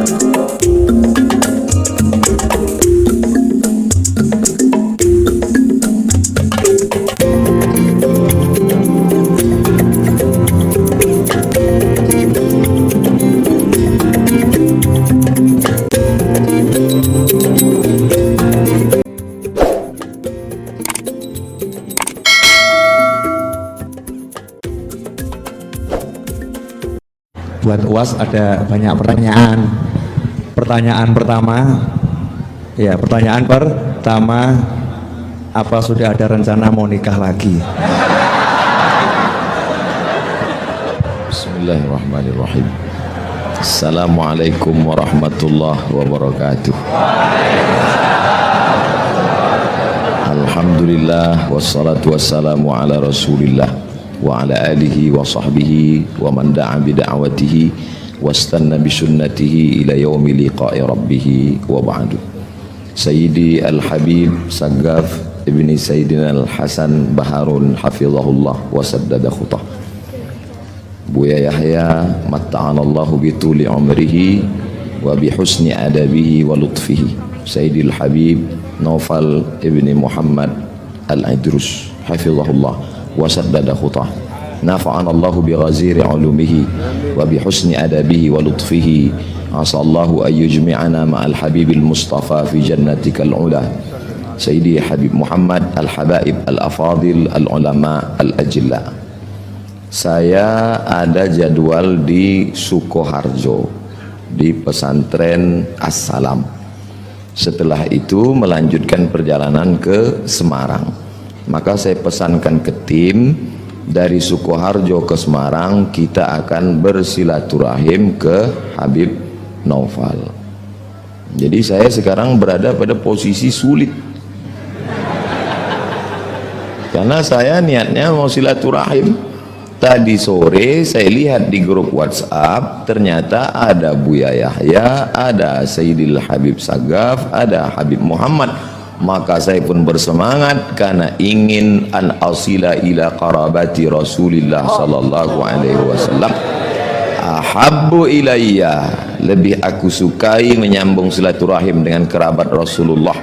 Buat UAS ada banyak pertanyaan. Pertanyaan pertama, apa sudah ada rencana mau nikah lagi? Bismillahirrahmanirrahim. Assalamualaikum warahmatullahi wabarakatuh. Alhamdulillah wassalatu wassalamu ala rasulillah wa ala alihi wa sahbihi wa man da'a bida'watihi wastanna bisunnatihi ila yaumi liqa'i rabbih wa ba'du. Sayyidi Al-Habib Saggaf ibni Sayyidina Al-Hasan Baharun hafizahullah wa saddada khutah. Buya Yahya matta'anallahu bituli umrihi wa bihusni adabihi wa lutfihi. Sayyidil Habib Naufal ibni Muhammad Al-Idrus hafizahullah wa saddada khutah. Nafa'anallahu bi ghaziri ulumihi wa bi husni adabihi wa lutfihi. Asallahu an yujmi'ana ma'al habibil mustafa fi jannatikal ula. Sayyidi Habib Muhammad al-habaib al-afadil al-ulama al-ajilla. Saya ada jadwal di Sukoharjo di pesantren As-Salam. Setelah itu melanjutkan perjalanan ke Semarang. Maka saya pesankan ke tim dari Sukoharjo ke Semarang, kita akan bersilaturahim ke Habib Naufal. Jadi saya sekarang berada pada posisi sulit, karena saya niatnya mau silaturahim. Tadi sore saya lihat di grup WhatsApp, ternyata ada Buya Yahya, ada Sayyidil Habib Saggaf, ada Habib Muhammad. Maka saya pun bersemangat karena ingin an asila ila qarabati Rasulillah sallallahu alaihi wasallam. Ahabbu ilayya, lebih aku sukai menyambung silaturahim dengan kerabat Rasulullah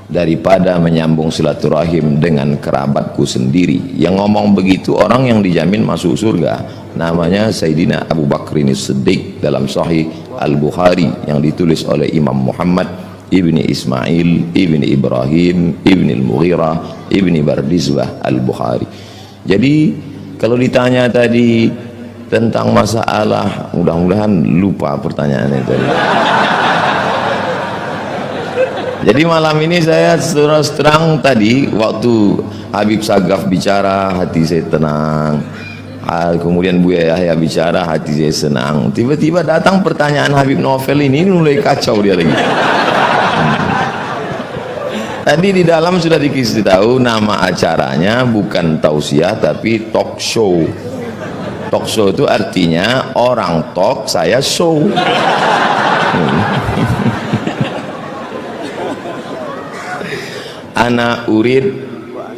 daripada menyambung silaturahim dengan kerabatku sendiri. Yang ngomong begitu orang yang dijamin masuk surga, namanya Sayyidina Abu Bakrin As-Siddiq dalam Sahih Al-Bukhari yang ditulis oleh Imam Muhammad ibni Ismail ibni Ibrahim ibni Al-Mughirah ibni Bardizbah Al-Bukhari. Jadi kalau ditanya tadi tentang masalah, mudah-mudahan lupa pertanyaannya tadi. Jadi malam ini saya terus terang, tadi waktu Habib Saggaf bicara hati saya tenang, kemudian Buya Yahya bicara hati saya senang. Tiba-tiba datang pertanyaan Habib Naufal ini mulai kacau dia lagi. Tadi di dalam sudah dikasih tahu nama acaranya bukan tausiah tapi talk show. Talk show itu artinya orang talk, saya show. Ana urid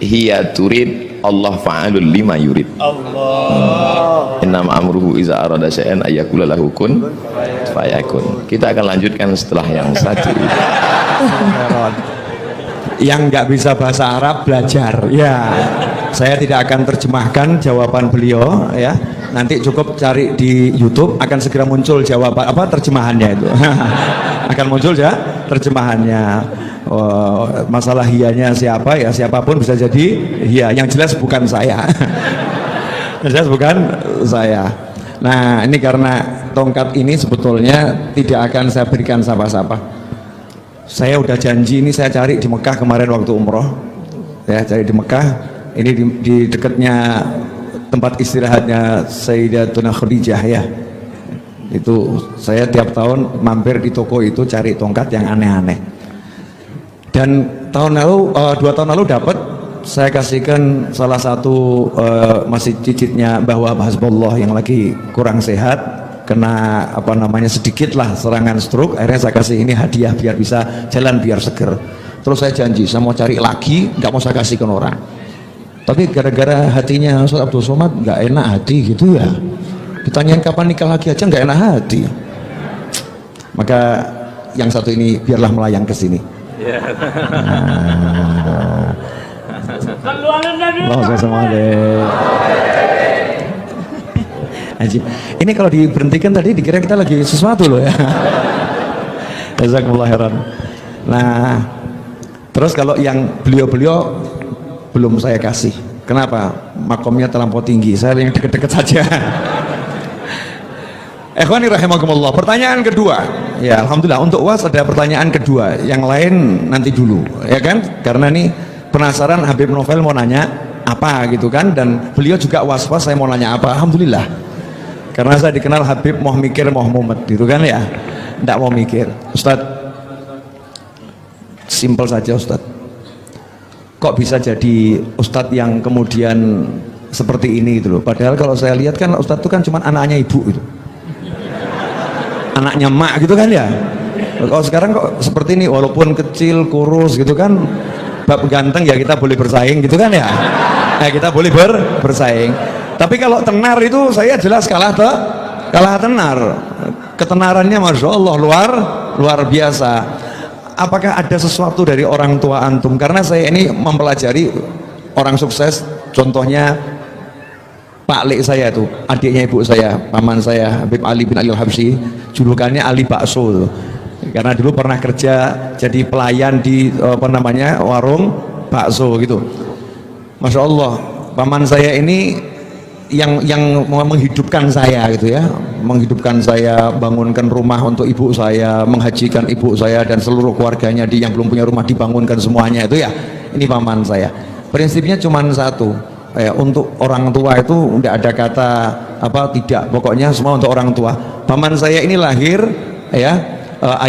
hiya turid Allah fa'alul lima yurid. Allah. Innama amruhu iza arada syai'an ayyakula lahu kun fayakun. Kita akan lanjutkan setelah yang satu. Yang nggak bisa bahasa Arab belajar ya, saya tidak akan terjemahkan jawaban beliau ya, nanti cukup cari di YouTube, akan segera muncul jawaban terjemahannya itu. Akan muncul ya terjemahannya. Masalah hiyanya siapa ya, siapapun bisa jadi hiya, yang jelas bukan saya. Yang jelas bukan saya. Nah ini karena tongkat ini sebetulnya tidak akan saya berikan siapa-siapa. Saya udah janji, ini saya cari di Mekah kemarin waktu umroh ya, cari di Mekah ini di dekatnya tempat istirahatnya Sayyidatuna Khadijah ya, itu saya tiap tahun mampir di toko itu cari tongkat yang aneh-aneh. Dan tahun lalu 2 tahun lalu dapat, saya kasihkan salah satu masih cicitnya bahwa Hasbullah yang lagi kurang sehat, kena sedikit lah serangan stroke, akhirnya saya kasih ini hadiah biar bisa jalan, biar seger. Terus saya janji saya mau cari lagi, nggak mau saya kasihkan orang. Tapi gara-gara hatinya Ustaz Abdul Somad nggak enak hati gitu ya, ditanyain kapan nikah lagi aja nggak enak hati. Maka yang satu ini biarlah melayang ke sini. Ini kalau diberhentikan tadi dikira kita lagi sesuatu loh ya. Jazakumullah khairan. Nah, terus kalau yang beliau-beliau belum saya kasih. Kenapa? Makomnya terlampau tinggi. Saya yang deket-deket saja. Ikhwani rahimakumullah. Pertanyaan kedua. Ya, alhamdulillah untuk UAS ada pertanyaan kedua. Yang lain nanti dulu, ya kan? Karena nih penasaran Habib Novel mau nanya apa gitu kan, dan beliau juga was-was saya mau nanya apa. Alhamdulillah. Karena saya dikenal Habib mau mikir mau mumet gitu kan ya. Tidak mau mikir. Ustadz, simpel saja Ustadz. Kok bisa jadi Ustadz yang kemudian seperti ini gitu loh. Padahal kalau saya lihat kan Ustadz itu kan cuma anaknya ibu gitu. Anaknya mak gitu kan ya. Kalau sekarang kok seperti ini, walaupun kecil, kurus gitu kan, bab ganteng ya kita boleh bersaing gitu kan ya. Kita boleh bersaing. Tapi kalau tenar itu saya jelas kalah tenar. Ketenarannya Masya Allah luar biasa. Apakah ada sesuatu dari orang tua antum? Karena saya ini mempelajari orang sukses, contohnya Pak Lek saya itu, adiknya ibu saya, paman saya, Habib Ali bin Ali Al-Habsyi, julukannya Ali Bakso. Karena dulu pernah kerja jadi pelayan di warung bakso gitu. Masya Allah, paman saya ini yang menghidupkan saya gitu ya, menghidupkan saya, bangunkan rumah untuk ibu saya, menghajikan ibu saya dan seluruh keluarganya yang belum punya rumah dibangunkan semuanya itu ya. Ini paman saya. Prinsipnya cuma satu. Untuk orang tua itu tidak ada kata tidak, pokoknya semua untuk orang tua. Paman saya ini lahir ya,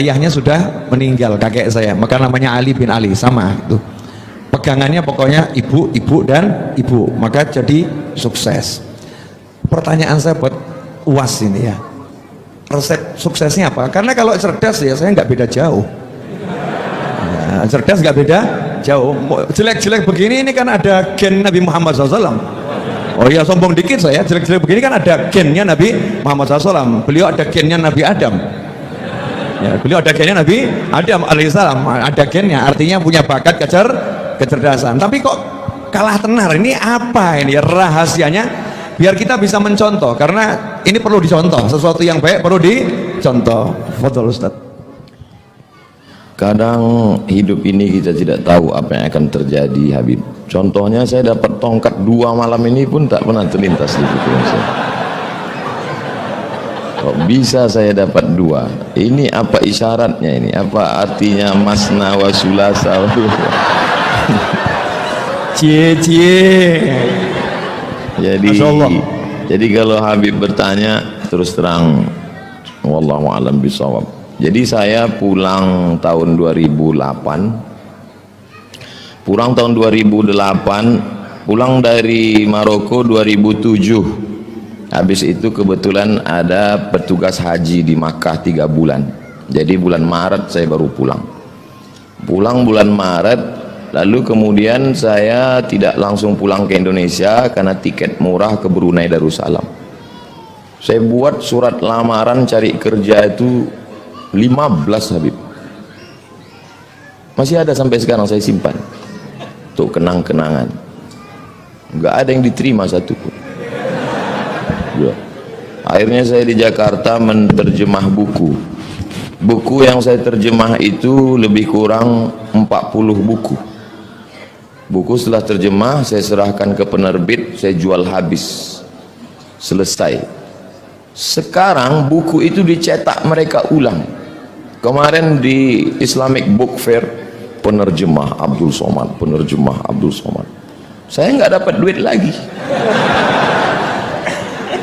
ayahnya sudah meninggal, kakek saya, maka namanya Ali bin Ali, sama itu. Pegangannya pokoknya ibu dan ibu, maka jadi sukses. Pertanyaan saya buat UAS ini ya, resep suksesnya apa? Karena kalau cerdas ya saya nggak beda jauh. Cerdas nggak beda jauh. Jelek-jelek begini ini kan ada gen Nabi Muhammad SAW. Oh iya, sombong dikit saya, jelek-jelek begini kan ada gennya Nabi Muhammad SAW. Beliau ada gennya Nabi Adam ya, beliau ada gennya Nabi Adam alaihissalam, ada gennya, artinya punya bakat kecerdasan. Tapi kok kalah tenar, ini apa ini rahasianya biar kita bisa mencontoh? Karena ini perlu dicontoh, sesuatu yang baik perlu dicontoh. Fadhol Ustaz. Kadang hidup ini kita tidak tahu apa yang akan terjadi, Habib. Contohnya saya dapat tongkat 2 malam ini pun tak pernah terlintas di pikiran saya. Kok bisa saya dapat 2? Ini apa isyaratnya ini? Apa artinya masna wa sulasa? Cie. Jadi kalau Habib bertanya terus terang, wallahu a'lam bishawab. Jadi saya pulang tahun 2008, pulang dari Maroko 2007. Habis itu kebetulan ada petugas haji di Makkah 3 bulan. Jadi bulan Maret saya baru pulang bulan Maret. Lalu kemudian saya tidak langsung pulang ke Indonesia karena tiket murah ke Brunei Darussalam. Saya buat surat lamaran cari kerja itu 15, Habib. Masih ada sampai sekarang, saya simpan untuk kenang-kenangan. Nggak ada yang diterima satu pun. Akhirnya saya di Jakarta menerjemah buku yang saya terjemah itu lebih kurang 40 buku. Setelah terjemah saya serahkan ke penerbit, saya jual habis, selesai. Sekarang buku itu dicetak mereka ulang. Kemarin di Islamic Book Fair, penerjemah Abdul Somad. Saya nggak dapat duit lagi.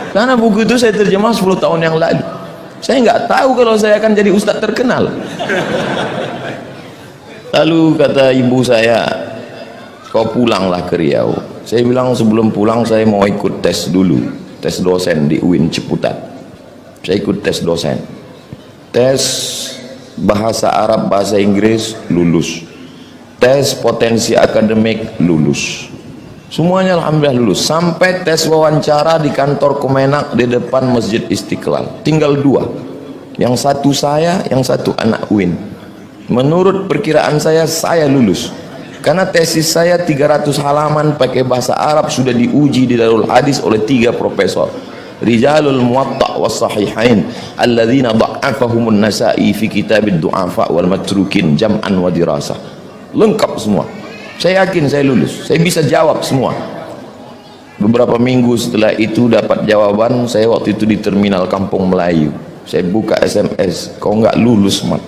Karena buku itu saya terjemah 10 tahun yang lalu. Saya nggak tahu kalau saya akan jadi ustadz terkenal. Lalu kata ibu saya, kau pulanglah ke Riau. Saya bilang sebelum pulang saya mau ikut tes dulu, tes dosen di UIN Ciputat. Saya ikut tes dosen, tes bahasa Arab, bahasa Inggris, lulus. Tes potensi akademik, lulus. Semuanya alhamdulillah lulus. Sampai tes wawancara di kantor Kemenak di depan Masjid Istiqlal, tinggal 2. Yang satu saya, yang satu anak UIN. Menurut perkiraan saya lulus. Karena tesis saya 300 halaman pakai bahasa Arab, sudah diuji di Darul Hadis oleh 3 profesor. Rijalul Muwatta' was Sahihain alladzina dha'afahumun Nasa'i fi kitabid du'afa wal matrukin jam'an wa dirasah. Lengkap semua. Saya yakin saya lulus. Saya bisa jawab semua. Beberapa minggu setelah itu dapat jawaban. Saya waktu itu di terminal Kampung Melayu. Saya buka SMS, kau nggak lulus, Mat.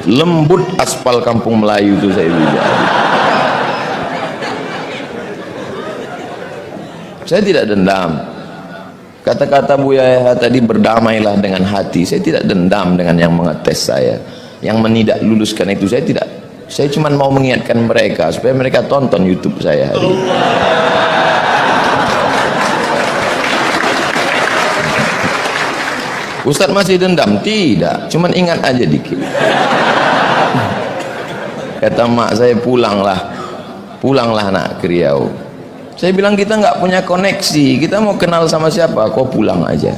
Lembut aspal Kampung Melayu itu saya bilang. Saya tidak dendam. Kata-kata Bu Yahya tadi, berdamailah dengan hati. Saya tidak dendam dengan yang mengetes saya, yang tidak luluskan itu. Saya tidak. Saya cuma mau mengingatkan mereka supaya mereka tonton YouTube saya hari ini. Ustadz masih dendam? Tidak, cuman ingat aja dikit. Kata mak saya, pulanglah nak ke Riau. Saya bilang, kita nggak punya koneksi, kita mau kenal sama siapa? Kau pulang aja.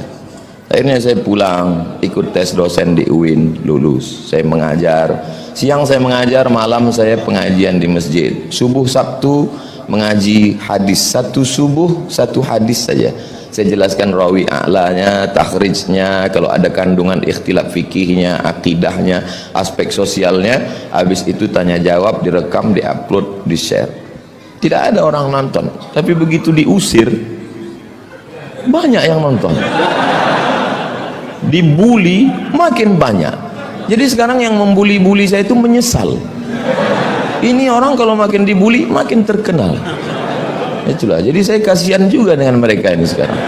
Akhirnya saya pulang, ikut tes dosen di UIN, lulus. Saya mengajar, siang saya mengajar, malam saya pengajian di masjid. Subuh Sabtu mengaji hadis, satu subuh satu hadis saja. Saya jelaskan rawi a'lanya, takhrijnya, kalau ada kandungan ikhtilaf fikihnya, akidahnya, aspek sosialnya. Habis itu tanya jawab, direkam, diupload, di-share. Tidak ada orang nonton, tapi begitu diusir banyak yang nonton. Dibully makin banyak. Jadi sekarang yang membuli-buli saya itu menyesal. Ini orang kalau makin dibully makin terkenal. Itulah, jadi saya kasihan juga dengan mereka ini sekarang.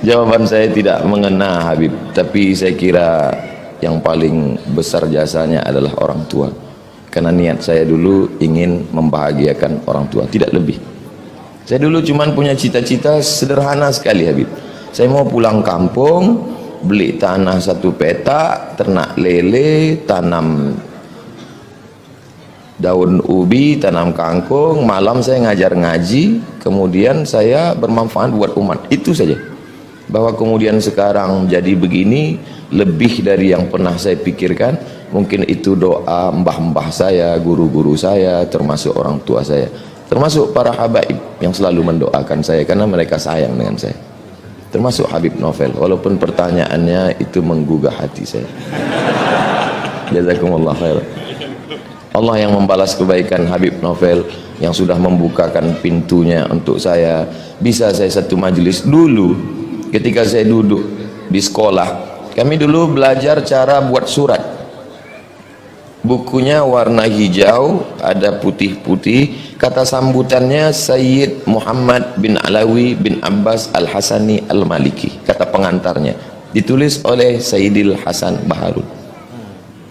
Jawaban saya tidak mengena Habib, tapi saya kira yang paling besar jasanya adalah orang tua. Karena niat saya dulu ingin membahagiakan orang tua, tidak lebih. Saya dulu cuman punya cita-cita sederhana sekali Habib. Saya mau pulang kampung, beli tanah 1 petak, ternak lele, tanam daun ubi, tanam kangkung, malam saya ngajar ngaji, kemudian saya bermanfaat buat umat. Itu saja. Bahwa kemudian sekarang jadi begini lebih dari yang pernah saya pikirkan. Mungkin itu doa mbah-mbah saya, guru-guru saya, termasuk orang tua saya, termasuk para habaib yang selalu mendoakan saya karena mereka sayang dengan saya, termasuk Habib Novel, walaupun pertanyaannya itu menggugah hati saya. Jazakumullah khair. Allah yang membalas kebaikan Habib Novel yang sudah membukakan pintunya untuk saya. Bisa saya satu majelis dulu ketika saya duduk di sekolah, kami dulu belajar cara buat surat. Bukunya warna hijau, ada putih-putih, kata sambutannya Sayyid Muhammad bin Alawi bin Abbas Al-Hasani Al-Maliki, kata pengantarnya, ditulis oleh Sayyidil Hasan Baharun.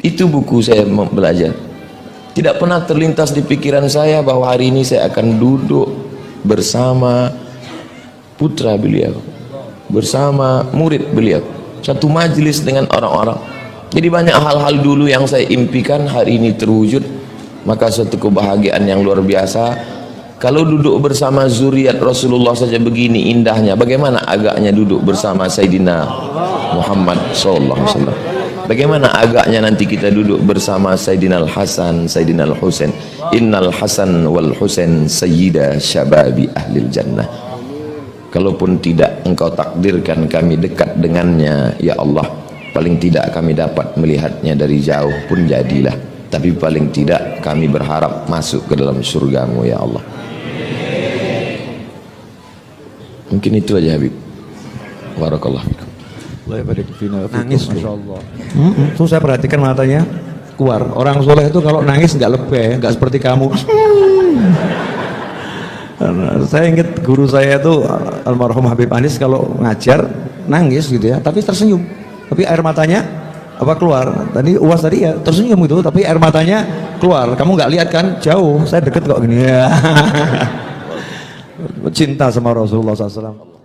Itu buku saya belajar. Tidak pernah terlintas di pikiran saya bahwa hari ini saya akan duduk bersama putra beliau, bersama murid beliau, satu majelis dengan orang-orang. Jadi banyak hal-hal dulu yang saya impikan hari ini terwujud, maka suatu kebahagiaan yang luar biasa. Kalau duduk bersama zuriat Rasulullah saja begini indahnya, bagaimana agaknya duduk bersama Sayyidina Muhammad SAW? Bagaimana agaknya nanti kita duduk bersama Sayyidina Al-Hasan, Sayyidina Al-Husain. Innal Hasan wal Husain sayyida syababi ahlil jannah. Kalaupun tidak engkau takdirkan kami dekat dengannya, ya Allah, paling tidak kami dapat melihatnya dari jauh pun jadilah, tapi paling tidak kami berharap masuk ke dalam surgamu ya Allah. Mungkin itu aja Habib. Barakallahu fikum. Nangis Masya Allah. Tuh saya perhatikan matanya keluar. Orang soleh itu kalau nangis nggak lebay, nggak seperti kamu. Saya ingat guru saya itu almarhum Habib Anis kalau ngajar nangis gitu ya, tapi tersenyum. Tapi air matanya apa keluar? Tadi UAS tadi ya tersenyum gitu, tapi air matanya keluar. Kamu nggak lihat kan? Jauh. Saya deket kok gini ya. Cinta sama Rasulullah SAW.